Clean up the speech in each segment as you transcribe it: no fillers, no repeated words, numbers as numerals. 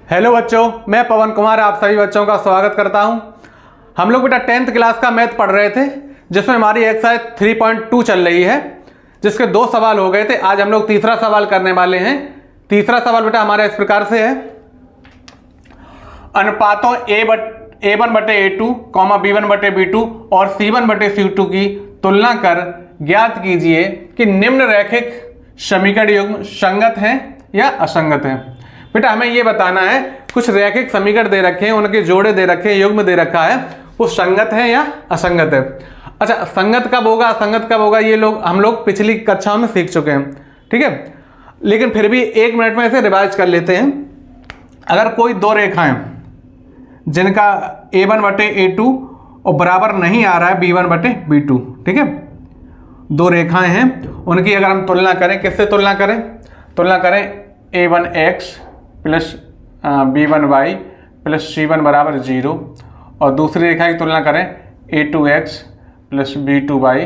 Hello बच्चों, मैं पवन कुमार आप सभी बच्चों का स्वागत करता हूं। हम लोग बेटा 10th क्लास का मैथ पढ़ रहे थे, जिसमें हमारी एक्सरसाइज 3.2 चल रही है, जिसके 2 सवाल हो गए थे। आज हम लोग तीसरा सवाल करने वाले हैं। तीसरा सवाल बेटा हमारा इस प्रकार से है, अनुपातों A1/A2, B1/B2 और C1/C2 की तुलना कर ज्ञात कीजिए कि निम्न रैखिक समीकरण युग्म संगत हैं या असंगत हैं। बेटा हमें ये बताना है, कुछ रैखिक समीकरण दे रखे हैं, उनके जोड़े दे रखे हैं, युग्म दे रखा है, वो संगत है या असंगत है। अच्छा, संगत कब होगा असंगत कब होगा, ये हम लोग पिछली कक्षाओं में सीख चुके हैं, ठीक है। लेकिन फिर भी 1 मिनट में इसे रिवाइज कर लेते हैं। अगर कोई 2 रेखाएं जिनका A1/A2 और बराबर नहीं आ रहा है B1/B2, ठीक है, 2 रेखाएं हैं, उनकी अगर हम तुलना करें, किससे तुलना करें? तुलना करें A1x plus B1y plus C1 बराबर 0, और दूसरी रेखा की तुलना करें A2x plus B2y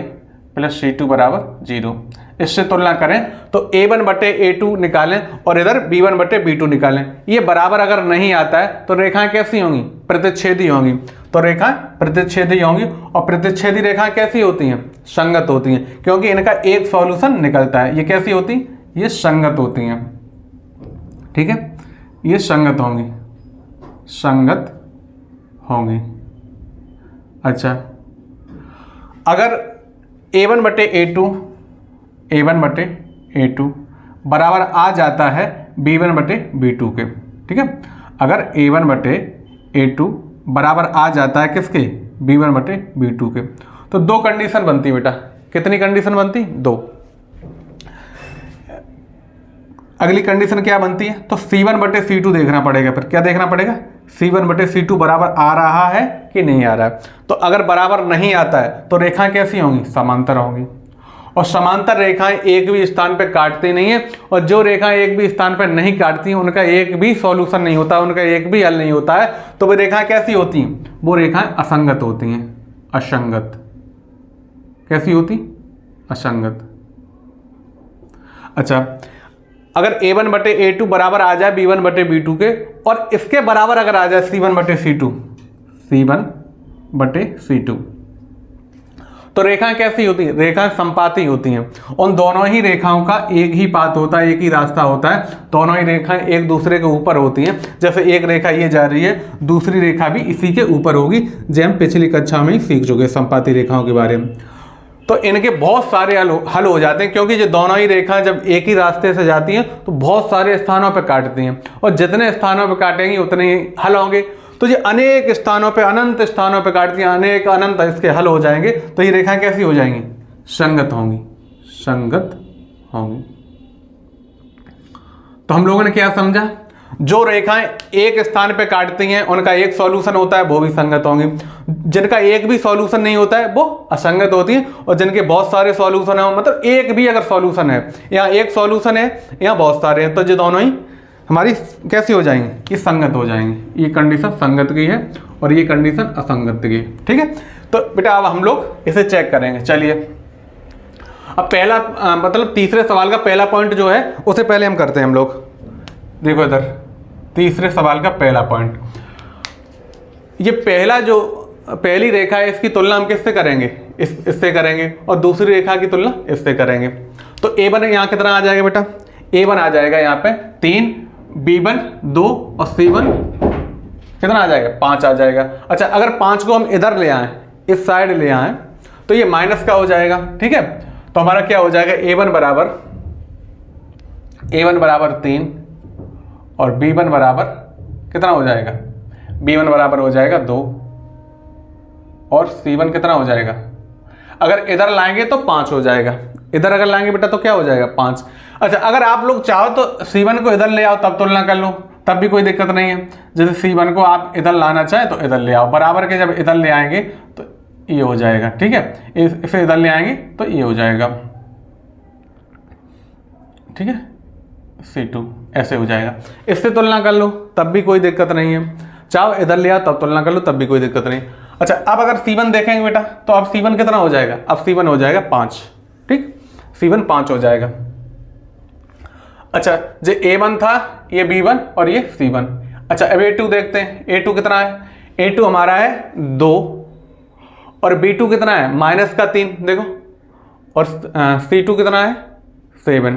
plus C2 बराबर 0। इससे तुलना करें तो A1/A2 निकालें और इधर B1/B2 निकालें। ये बराबर अगर नहीं आता है तो रेखाएं कैसी होंगी? प्रतिच्छेदी होंगी। तो रेखाएं प्रतिच्छेदी होंगी, और प्रतिच्छेदी रेखाएं कैसी होती हैं? संगत होती हैं, क्योंकि इनका एक सॉल्यूशन निकलता है। ये कैसी होती? ये संगत होती हैं, ठीक है, ये संगत होंगी, संगत होंगी। अच्छा, अगर A1/A2 बराबर आ जाता है B1/B2 के, ठीक है, अगर A1/A2 बराबर आ जाता है किसके? B1/B2 के, तो 2 कंडीशन बनती बेटा। कितनी कंडीशन बनती? 2। अगली कंडीशन क्या बनती है? तो C1/C2 देखना पड़ेगा। फिर क्या देखना पड़ेगा? C1/C2 बराबर आ रहा है कि नहीं आ रहा है। तो अगर बराबर नहीं आता है तो रेखाएं कैसी होंगी? समांतर होंगी, और समांतर रेखाएं एक भी स्थान पर काटती नहीं है, और जो रेखाएं एक भी स्थान पर नहीं काटती उनका एक भी सॉल्यूशन नहीं होता, उनका एक भी हल नहीं होता है। तो वो रेखाएं कैसी होती हैं? वो रेखाएं असंगत होती हैं। असंगत कैसी होती? असंगत। अच्छा, अगर A1/A2 बराबर आ जाए B1/B2 के, और इसके बराबर अगर आ जाए C1/C2, तो रेखाएं कैसी होती हैं? रेखाएं संपाती होती हैं। उन दोनों ही रेखाओं का एक ही पाथ होता है, एक ही रास्ता होता है। दोनों ही रेखाएं एक दूसरे के ऊपर होती हैं। जैसे एक रेखा ये जा रही है, दूसरी रेखा भी इसी के ऊपर होगी, जो हम पिछली कक्षा में ही सीख चुके संपाती रेखाओं के बारे में। तो इनके बहुत सारे हल हो जाते हैं, क्योंकि जो दोनों ही रेखाएं जब एक ही रास्ते से जाती हैं तो बहुत सारे स्थानों पर काटती हैं, और जितने स्थानों पर काटेंगी उतने ही हल होंगे। तो ये अनेक स्थानों पे, अनंत स्थानों पे काटती हैं, अनेक अनंत इसके हल हो जाएंगे। तो ये रेखाएं कैसी हो जाएंगी? संगत होंगी, संगत होंगी। तो हम लोगों ने क्या समझा? जो रेखाएं एक स्थान पे काटती हैं उनका एक सॉल्यूशन होता है, वो भी संगत होंगी। जिनका एक भी सॉल्यूशन नहीं होता है वो असंगत होती हैं, और जिनके बहुत सारे सॉल्यूशन है, मतलब एक भी अगर सॉल्यूशन है, यहाँ एक सॉल्यूशन है, यहाँ बहुत सारे हैं, तो ये दोनों ही हमारी कैसी हो जाएंगी? ये संगत हो जाएंगी। ये कंडीशन संगत की है और ये कंडीशन असंगत की है, ठीक है। तो बेटा अब हम लोग इसे चेक करेंगे। चलिए, अब पहला मतलब तीसरे सवाल का पहला पॉइंट जो है उसे पहले हम करते हैं। हम लोग देखो इधर, तीसरे सवाल का पहला पॉइंट, ये पहली रेखा है, इसकी तुलना हम किससे करेंगे? इससे करेंगे, और दूसरी रेखा की तुलना इससे करेंगे। तो A1 यहाँ कितना आ जाएगा बेटा? A1 आ जाएगा यहाँ पे 3, B1 2, और C1 कितना आ जाएगा? 5 आ जाएगा। अच्छा, अगर 5 को हम इधर ले आए, इस साइड ले आए, तो ये माइनस का हो जाएगा, ठीक है। तो हमारा क्या हो जाएगा? A1 बराबर 3, और B1 बराबर कितना हो जाएगा? B1 बराबर हो जाएगा 2, और C1 कितना हो जाएगा? अगर इधर लाएंगे तो 5 हो जाएगा, इधर अगर लाएंगे बेटा तो क्या हो जाएगा? 5। अच्छा, अगर आप लोग चाहो तो C1 को इधर ले आओ, तब तुलना कर लो, तब भी कोई दिक्कत नहीं है। जैसे C1 को आप इधर लाना चाहें तो इधर ले आओ, बराबर के जब इधर ले आएंगे तो ये हो जाएगा, ठीक है। इसे इधर ले आएंगे तो ये हो जाएगा, ठीक है, C2 ऐसे हो जाएगा। इससे तुलना कर लो तब भी कोई दिक्कत नहीं है, चाहो इधर ले आओ तब तुलना कर लो, तब भी कोई दिक्कत नहीं। अच्छा, अब अगर C1 देखेंगे बेटा तो अब C1 कितना हो जाएगा? अब C1 हो जाएगा 5, ठीक, C1 5 हो जाएगा। अच्छा, जो A1 था ये B1 और ये C1। अच्छा अब A2 देखते हैं, A2 कितना है, A2 हमारा है 2 और B2 कितना है -3 देखो, और C2 कितना है 7।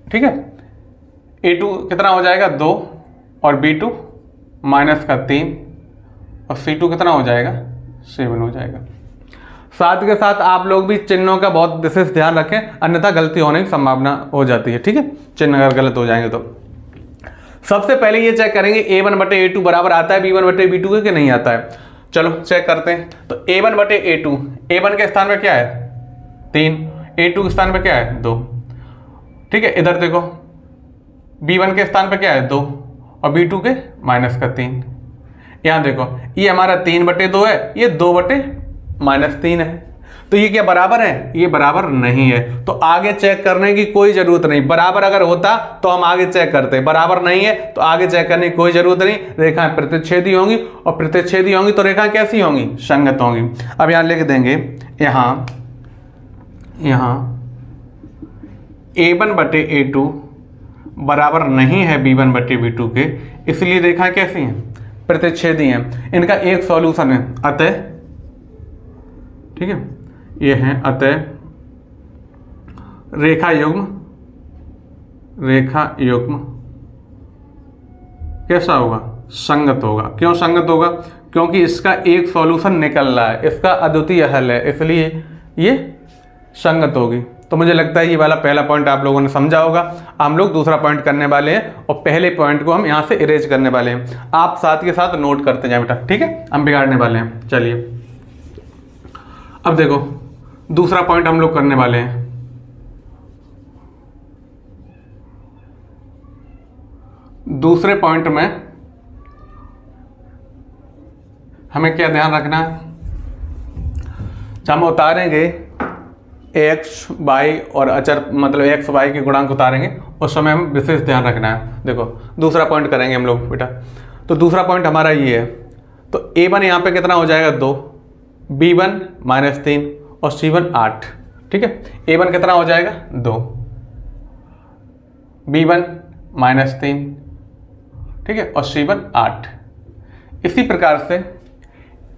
ठीक है, A2 कितना हो जाएगा 2 और B2 -3 और C2 कितना हो जाएगा 7 हो जाएगा। साथ के साथ आप लोग भी चिन्हों का बहुत विशेष ध्यान रखें, अन्यथा गलती होने की संभावना हो जाती है। ठीक है, चिन्ह अगर गलत हो जाएंगे तो सबसे पहले ये चेक करेंगे A1 बटे A2 बराबर आता है B1 बटे B2 के कि नहीं आता है। चलो चेक करते हैं। तो A1 बटे A2, A1 के स्थान पे क्या है 3, A2 के स्थान पे क्या है 2। ठीक है, इधर देखो B1 के स्थान पे क्या है 2 और B2 के -3। यहाँ देखो ये हमारा 3 बटे 2 है, ये 2 बटे -3 है, तो ये क्या बराबर है, ये बराबर नहीं है। तो आगे चेक करने की कोई जरूरत नहीं, बराबर अगर होता तो हम आगे चेक करते, बराबर नहीं है तो आगे चेक करने की कोई जरूरत नहीं। रेखाएं प्रतिच्छेदी होंगी और प्रतिच्छेदी होंगी तो रेखाएं कैसी होंगी, संगत होंगी। अब यहाँ लिख देंगे यहाँ A1 बटे A2 बराबर नहीं है B1 बटे B2 के, इसलिए रेखाएं कैसी हैं, प्रतिच्छेदी हैं। इनका एक सॉल्यूशन है, अतः ठीक है ये है अतः रेखा युग्म कैसा होगा, संगत होगा। क्यों संगत होगा, क्योंकि इसका एक सॉल्यूशन निकल रहा है, इसका अद्वितीय हल है, इसलिए ये संगत होगी। तो मुझे लगता है ये वाला पहला पॉइंट आप लोगों ने समझा होगा। हम लोग दूसरा पॉइंट करने वाले हैं और पहले पॉइंट को हम यहाँ से इरेज करने वाले हैं। आप साथ के साथ नोट करते जाए बेटा, ठीक है, हम बिगाड़ने वाले हैं। चलिए अब देखो दूसरा पॉइंट हम लोग करने वाले हैं। दूसरे पॉइंट में हमें क्या ध्यान रखना है, जब हम उतारेंगे एक्स वाई और अचर मतलब एक्स वाई के गुणांक उतारेंगे उस समय हम विशेष ध्यान रखना है। देखो दूसरा पॉइंट करेंगे हम लोग बेटा, तो दूसरा पॉइंट हमारा ये है। तो A1 यहाँ पे कितना हो जाएगा 2, B1 -3 और C1 8। ठीक है, A1 कितना हो जाएगा 2, B1 -3 ठीक है और C1 8। इसी प्रकार से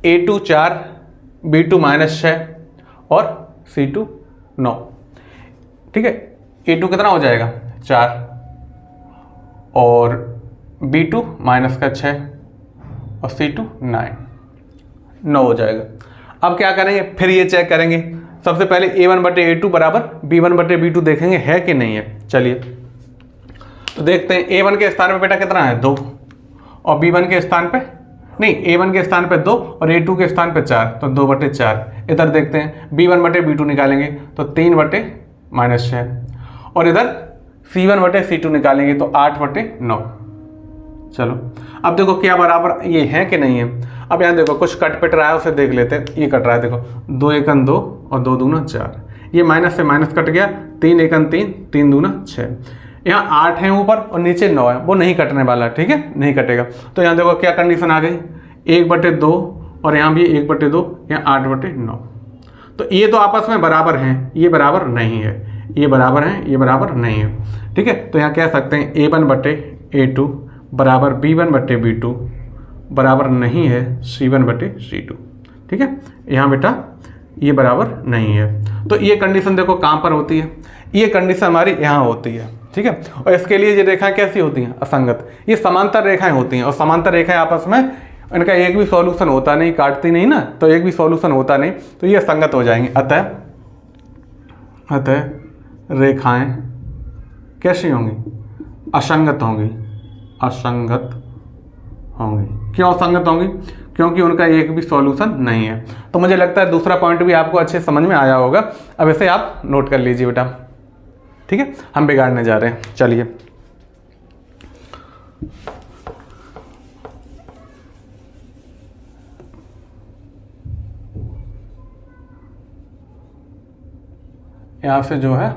A2 4, B2 -6 और C2 9। ठीक है, A2 कितना हो जाएगा 4 और B2 -6 और C2 9 हो जाएगा। अब क्या करेंगे, फिर ये चेक करेंगे। सबसे पहले A1 बटे A2 बराबर B1 बटे B2 देखेंगे है कि नहीं है। चलिए तो देखते हैं। A1 के स्थान पे बेटा कितना है 2 और B1 के स्थान पे नहीं, A1 के स्थान पे 2 और A2 के स्थान पे 4, तो 2 बटे 4। इधर देखते हैं B1 बटे B2 निकालेंगे तो 3 बटे -6 और इधर C1 बटे C2 निकालेंगे तो 8 बटे 9। चलो अब देखो क्या बराबर ये है कि नहीं है। अब यहाँ देखो कुछ कट पिट रहा है, उसे देख लेते हैं। ये कट रहा है देखो, 2 एकन 2 और 2 दूना 4, ये माइनस से माइनस कट गया, 3 एकन 3, 3 दूना 6। यहाँ 8 है ऊपर और नीचे 9 है, वो नहीं कटने वाला, ठीक है, नहीं कटेगा। तो यहाँ देखो क्या कंडीशन आ गई, 1 बटे 2 और यहाँ भी 1 बटे 2, यहाँ 8 बटे 9। तो ये तो आपस में बराबर हैं, ये बराबर नहीं है, ये बराबर हैं, ये बराबर नहीं है। ठीक है, तो यहाँ कह सकते हैं A1 बटे A2 बराबर B1 बटे B2 बराबर नहीं है C1 बटे C2। ठीक है, यहाँ बेटा ये बराबर नहीं है। तो ये कंडीशन देखो कहाँ पर होती है, ये कंडीशन हमारी यहाँ होती है। ठीक है, और इसके लिए ये रेखाएं कैसी होती हैं, असंगत। ये समांतर रेखाएं होती हैं और समांतर रेखाएं आपस में इनका एक भी सॉल्यूशन होता नहीं, काटती नहीं ना, तो एक भी सॉल्यूशन होता नहीं, तो ये असंगत हो जाएंगे। अतः रेखाएं कैसी होंगी, असंगत होंगी, असंगत होंगी। क्यों असंगत होंगी, क्योंकि उनका एक भी सॉल्यूशन नहीं है। तो मुझे लगता है दूसरा पॉइंट भी आपको अच्छे समझ में आया होगा। अब इसे आप नोट कर लीजिए बेटा। ठीक है, हम बिगाड़ने जा रहे हैं। चलिए यहाँ से जो है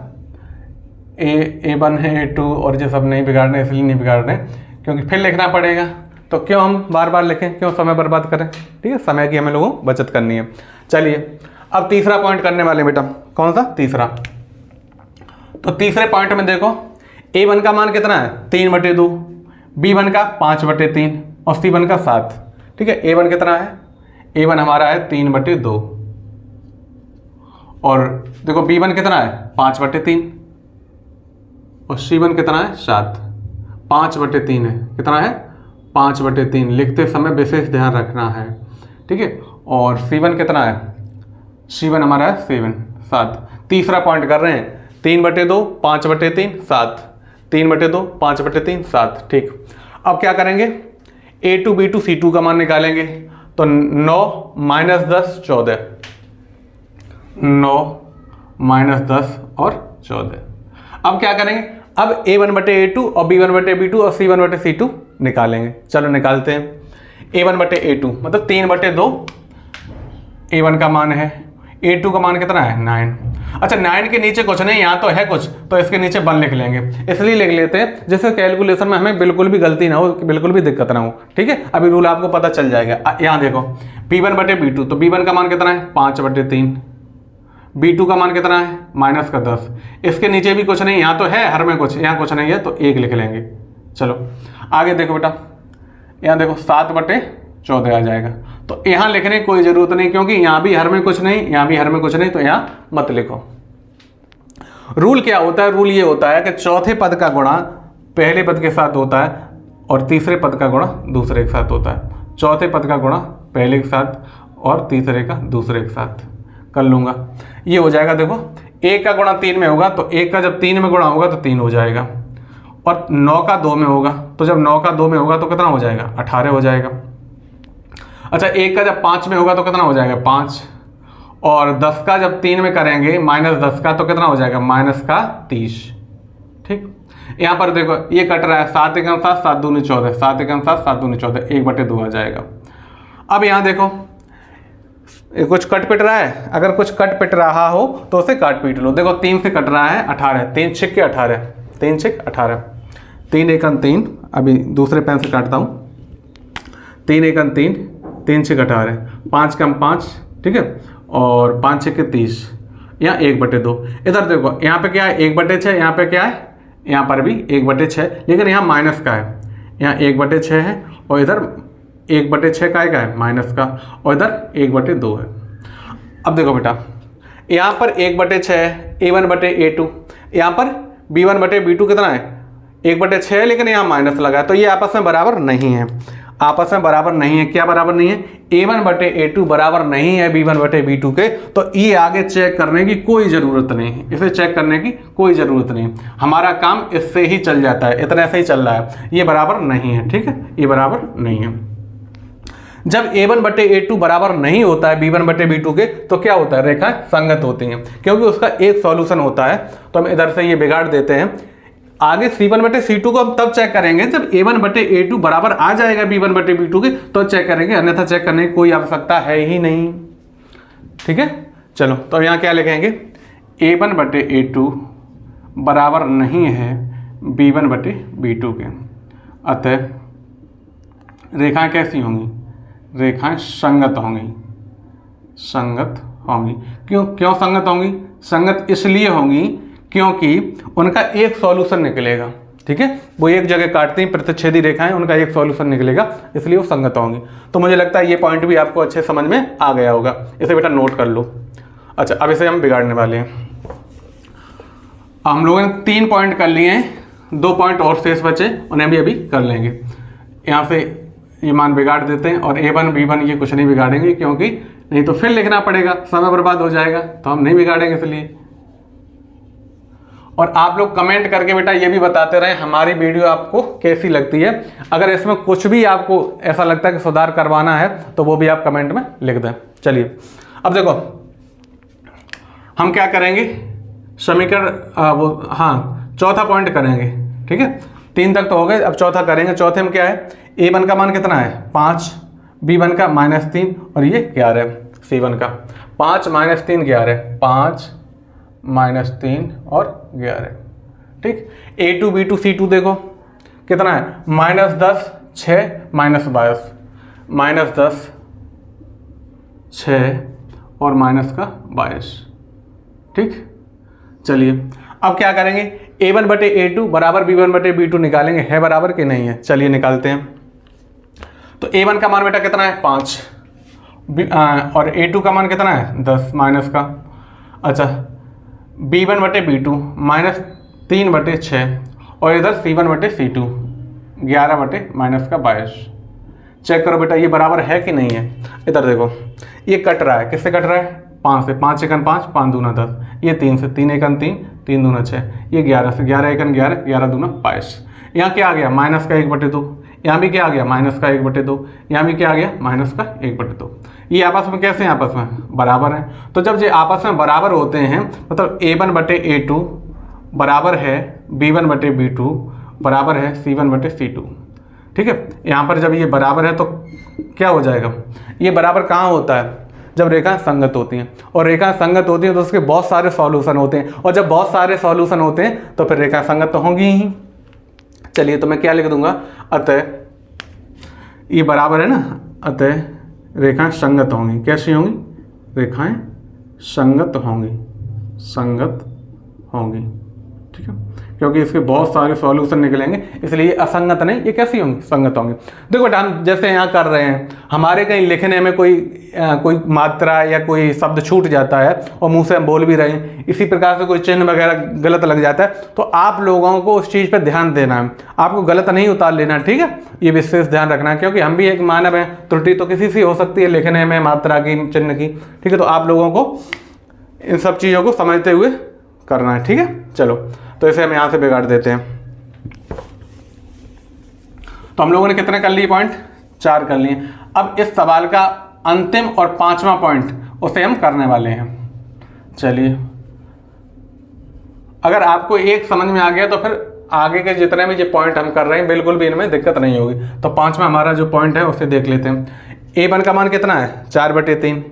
A1 है, A2 और ये सब नहीं बिगाड़ने, इसलिए नहीं बिगाड़ने क्योंकि फिर लिखना पड़ेगा। तो क्यों हम बार बार लिखें, क्यों समय बर्बाद करें। ठीक है, समय की हमें लोगों को बचत करनी है। चलिए अब तीसरा पॉइंट करने वाले बेटा, कौन सा, तीसरा। तो तीसरे पॉइंट में देखो A1 का मान कितना है 3 बटे 2, B1 का 5/3 और C1 का 7। ठीक है, A1 कितना है, A1 हमारा है 3/2 और देखो B1 कितना है 5/3 और C1 कितना है 7। 5/3 है, कितना है 5/3। लिखते समय विशेष ध्यान रखना है। ठीक है, और C1 कितना है, C1 हमारा है 7। तीसरा पॉइंट कर रहे हैं 3/2 5/3 7, 3/2 5/3 7। ठीक, अब क्या करेंगे, A2 B2 C2 का मान निकालेंगे। तो 9 - 10 14, 9 - 10 और 14। अब क्या करेंगे, अब A1/A2 और B1/B2 और C1/C2 निकालेंगे। चलो निकालते हैं। A1/A2 मतलब 3/2 A1 का मान है, A2 का मान कितना है 9। अच्छा 9 के नीचे कुछ नहीं, यहाँ तो है कुछ, तो इसके नीचे 1 लिख लेंगे। इसलिए लिख लेते हैं जिससे कैलकुलेशन में हमें बिल्कुल भी गलती ना हो, बिल्कुल भी दिक्कत ना हो। ठीक है, अभी रूल आपको पता चल जाएगा। यहाँ देखो B1/B2, तो B1 का मान कितना है 5/3, B2 का मान कितना है -10। इसके नीचे भी कुछ नहीं, यहाँ तो है हर में कुछ, यहाँ कुछ नहीं है तो 1 लिख लेंगे। चलो आगे देखो बेटा, यहाँ देखो 7/14 आ जाएगा। तो यहाँ लिखने की कोई ज़रूरत नहीं, क्योंकि यहाँ भी हर में कुछ नहीं, यहाँ भी हर में कुछ नहीं, तो यहाँ मत लिखो। रूल क्या होता है, रूल ये होता है कि चौथे पद का गुणा पहले पद के साथ होता है और तीसरे पद का गुणा दूसरे के साथ होता है। चौथे पद का गुणा पहले के साथ और तीसरे का दूसरे के साथ कर लूँगा, ये हो जाएगा। देखो 1 का गुणा 3 में होगा तो 1 का जब 3 में गुणा होगा तो 3 हो जाएगा, और 9 का 2 में होगा तो जब 9 का 2 में होगा तो कितना हो जाएगा 18 हो जाएगा। अच्छा 1 का जब 5 में होगा तो कितना हो जाएगा 5, और 10 का जब 3 में करेंगे -10 का तो कितना हो जाएगा -30। ठीक, यहाँ पर देखो ये कट रहा है, 7 एकम 7 7 दूनी 14, 7 एकम 7 7 दूनी 14, 1/2 आ जाएगा। अब यहाँ देखो कुछ कट पिट रहा है, अगर कुछ कट पिट रहा हो तो उसे काट पीट लो। देखो 3 से कट रहा है 18, 3 6 के 18, 3 6 18, 3 एकम 3, अभी दूसरे पेन से काटता हूँ। 3 एकम 3, 3 6 18, 5 कम 5, ठीक है, और 5 6 के 30, यहाँ 1/2। इधर देखो यहाँ पे क्या है 1/6, यहाँ पे क्या है, यहाँ पर भी 1/6, लेकिन यहाँ माइनस का है, यहाँ 1/6 है और इधर 1/6 का है माइनस का, और इधर 1/2 है। अब देखो बेटा यहाँ पर 1/6 है A1/A2, यहाँ पर B1/B2 कितना है 1/6 है, लेकिन यहाँ माइनस लगा है, तो ये आपस में बराबर नहीं है, आपस में बराबर नहीं है। क्या बराबर नहीं है, A1/A2 बराबर नहीं है B1/B2 के, तो ये आगे चेक करने की कोई ज़रूरत नहीं है, इसे चेक करने की कोई ज़रूरत नहीं, हमारा काम इससे ही चल जाता है, इतने से ही चल रहा है, ये बराबर नहीं है। ठीक है, ये बराबर नहीं है। जब A1/A2 बराबर नहीं होता है B1/B2 के, तो क्या होता है, रेखाएं संगत होती हैं, क्योंकि उसका एक सॉल्यूशन होता है। तो हम इधर से ये बिगाड़ देते हैं। आगे C1/C2 को हम तब चेक करेंगे जब A1/A2 बराबर आ जाएगा B1/B2 के, तो चेक करेंगे, अन्यथा चेक करने की कोई आवश्यकता है ही नहीं। ठीक है, चलो तो यहाँ क्या लिखेंगे, A1/A2 बराबर नहीं है B1/B2 के, अतः रेखाएं कैसी होंगी, रेखाएं संगत होंगी, संगत होंगी। क्यों संगत होंगी, संगत इसलिए होंगी क्योंकि उनका एक सॉल्यूशन निकलेगा। ठीक है, वो एक जगह काटती हैं प्रतिच्छेदी रेखाएं, उनका एक सॉल्यूशन निकलेगा, इसलिए वो संगत होंगी। तो मुझे लगता है ये पॉइंट भी आपको अच्छे समझ में आ गया होगा, इसे बेटा नोट कर लो। अच्छा अब इसे हम बिगाड़ने वाले हैं। हम लोगों ने 3 पॉइंट कर लिए हैं, 2 पॉइंट और शेष बचे, उन्हें भी अभी कर लेंगे। यहाँ से ये मान बिगाड़ देते हैं, और A1 B1 ये कुछ नहीं बिगाड़ेंगे, क्योंकि नहीं तो फिर लिखना पड़ेगा, समय बर्बाद हो जाएगा, तो हम नहीं बिगाड़ेंगे इसलिए। और आप लोग कमेंट करके बेटा ये भी बताते रहे हमारी वीडियो आपको कैसी लगती है। अगर इसमें कुछ भी आपको ऐसा लगता है कि सुधार करवाना है तो वो भी आप कमेंट में लिख दें। चलिए अब देखो हम क्या करेंगे, समीकरण चौथा पॉइंट करेंगे। ठीक है, 3 तक तो हो गए, अब चौथा करेंगे। चौथे में क्या है, A1 का मान कितना है 5, B1 का -3 और ये 11, C1 का 5 - 3 11, 5 - 3 और 11। ठीक, A2 B2 C2 देखो कितना है, -10 6 -22, -10 6 और -22। ठीक, चलिए अब क्या करेंगे, A1 बटे A2 बराबर B1 बटे B2 निकालेंगे, है बराबर कि नहीं है? चलिए निकालते हैं। तो A1 का मान बेटा कितना है? 5 और A2 का मान कितना है? 10 माइनस का। अच्छा, B1 बटे B2 माइनस 3 बटे 6 और इधर C1 बटे C2 11 बटे माइनस का 22। चेक करो बेटा ये बराबर है कि नहीं है। इधर देखो ये कट रहा है, किससे कट रहा है? 5 से। 5 एकन 5, 5 दूना 10, ये 3 से, 3 एकन 3, 3 दूना 6, ये 11 से, 11 एकन 11, 11 दूना 22। यहाँ क्या आ गया? माइनस का 1/2। यहाँ भी क्या आ गया? माइनस का 1/2। यहाँ भी क्या आ गया? माइनस का 1/2। ये आपस में कैसे हैं? आपस में बराबर हैं। तो जब ये आपस में बराबर होते हैं मतलब A1 बटे A2 बराबर है B1 बटे B2 बराबर है C1 बटे C2। ठीक है, यहाँ पर जब ये बराबर है तो क्या हो जाएगा? ये बराबर कहाँ होता है? जब रेखा संगत होती हैं, और रेखा संगत होती है तो उसके बहुत सारे सॉल्यूशन होते हैं, और जब बहुत सारे सॉल्यूशन होते हैं तो फिर रेखा संगत तो होंगी ही। चलिए तो मैं क्या लिख दूंगा? अतः ये बराबर है ना, अतः रेखाएं संगत होंगी। कैसी होंगी? रेखाएं संगत होंगी, संगत होंगी। ठीक है, क्योंकि इसके बहुत सारे सॉल्यूशन निकलेंगे, इसलिए असंगत नहीं, ये कैसी होंगी? संगत होंगी। देखो बेटा हम जैसे यहाँ कर रहे हैं, हमारे कहीं लिखने में कोई मात्रा या कोई शब्द छूट जाता है और मुंह से हम बोल भी रहे हैं, इसी प्रकार से कोई चिन्ह वगैरह गलत लग जाता है, तो आप लोगों को उस चीज़ पर ध्यान देना है, आपको गलत नहीं उतार लेना। ठीक है, ये विशेष ध्यान रखना है, क्योंकि हम भी एक मानव हैं, त्रुटि तो किसी से हो सकती है लिखने में, मात्रा की, चिन्ह की। ठीक है, तो आप लोगों को इन सब चीज़ों को समझते हुए करना है। ठीक है, चलो तो इसे हम यहाँ से बिगाड़ देते हैं। तो हम लोगों ने कितने कर लिए पॉइंट? 4 कर लिए। अब इस सवाल का अंतिम और 5वां पॉइंट उसे हम करने वाले हैं। चलिए, अगर आपको एक समझ में आ गया तो फिर आगे के जितने भी ये पॉइंट हम कर रहे हैं बिल्कुल भी इनमें दिक्कत नहीं होगी। तो 5वां हमारा जो पॉइंट है उसे देख लेते हैं। A1 का मान कितना है? 4/3,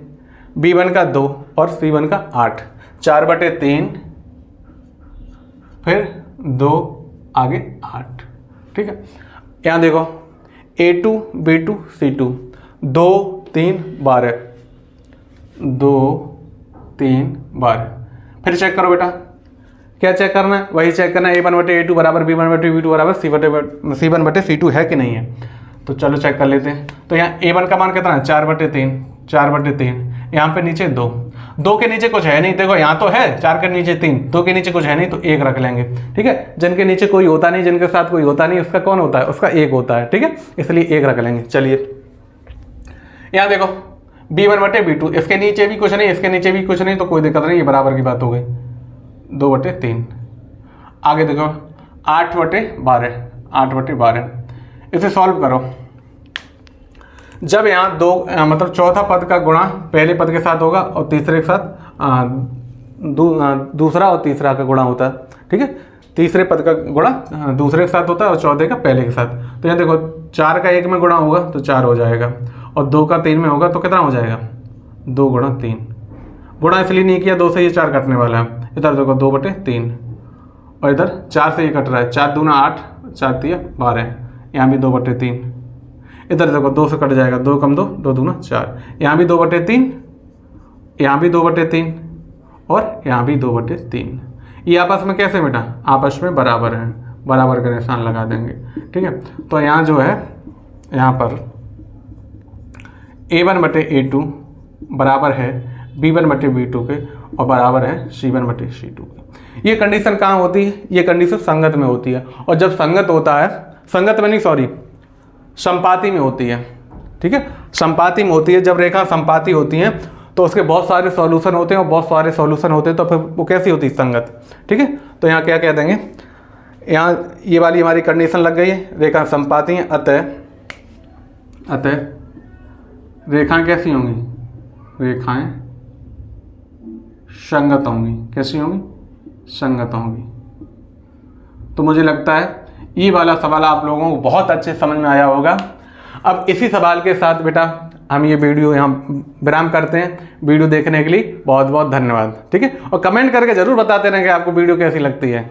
B1 का 2 और C1 का 8। 4/3 फिर 2 आगे 8। ठीक है, यहाँ देखो A2 B2 C2 2 3 12 2 3 12। फिर चेक करो बेटा, क्या चेक करना है? वही चेक करना है A1 बटे A2 बराबर B1 बटे B2 बराबर C1 बटे C2 है कि नहीं है। तो चलो चेक कर लेते हैं। तो यहाँ A1 का मान कितना है? 4/3, 4/3। यहाँ पे नीचे 2, 2 के नीचे कुछ है नहीं। देखो यहाँ तो है 4 के नीचे 3, 2 के नीचे कुछ है नहीं तो 1 रख लेंगे। ठीक है, जिनके नीचे कोई होता नहीं, जिनके साथ कोई होता नहीं, उसका कौन होता है? उसका 1 होता है। ठीक है, इसलिए 1 रख लेंगे। चलिए यहाँ देखो B1 बटे B2, इसके नीचे भी कुछ नहीं, इसके नीचे भी कुछ नहीं, तो कोई दिक्कत नहीं, ये बराबर की बात हो गई। 2/3। आगे देखो 8/12, 8/12। इसे सॉल्व करो। जब यहाँ मतलब चौथा पद का गुणा पहले पद के साथ होगा और तीसरे के साथ दूसरा और तीसरा का गुणा होता है। ठीक है, तीसरे पद का गुणा दूसरे के साथ होता है और चौथे का पहले के साथ। तो यहाँ देखो 4 का 1 में गुणा होगा तो 4 हो जाएगा, और 2 का 3 में होगा तो कितना हो जाएगा? 2 गुणा 3। गुणा इसलिए नहीं किया, 2 से ये 4 कटने वाला है। इधर देखो 2/3 और इधर 4 से ये कट रहा है। 4 दूना 8, 4 3 12। यहाँ भी 2/3। इधर देखो 2 से कट जाएगा, 2 कम 2, 2 दूना 4। यहाँ भी 2/3, यहाँ भी 2/3 और यहाँ भी 2/3। ये आपस में कैसे बेटा? आपस में बराबर हैं, बराबर का निशान लगा देंगे। ठीक है, तो यहाँ जो है यहाँ पर A1 बटे A2 बराबर है B1 बटे B2 के और बराबर है C1 बटे C2 के। ये कंडीशन कहाँ होती है? ये कंडीशन संगत में होती है, और जब संगत होता है, संगत में नहीं सॉरी संपाती में होती है। ठीक है, संपाती में होती है। जब रेखा संपाती होती हैं तो उसके बहुत सारे सॉल्यूशन होते हैं, और बहुत सारे सॉल्यूशन होते हैं तो फिर वो कैसी होती है? संगत। ठीक है, तो यहाँ क्या कह देंगे? यहाँ ये वाली हमारी कंडीशन लग गई है, रेखा संपाती हैं, अतः रेखाएं कैसी होंगी? रेखाएं संगत होंगी। कैसी होंगी? संगत होंगी। तो मुझे लगता है ये वाला सवाल आप लोगों को बहुत अच्छे समझ में आया होगा। अब इसी सवाल के साथ बेटा हम ये वीडियो यहाँ विराम करते हैं। वीडियो देखने के लिए बहुत बहुत धन्यवाद। ठीक है, और कमेंट करके ज़रूर बताते रहें कि आपको वीडियो कैसी लगती है।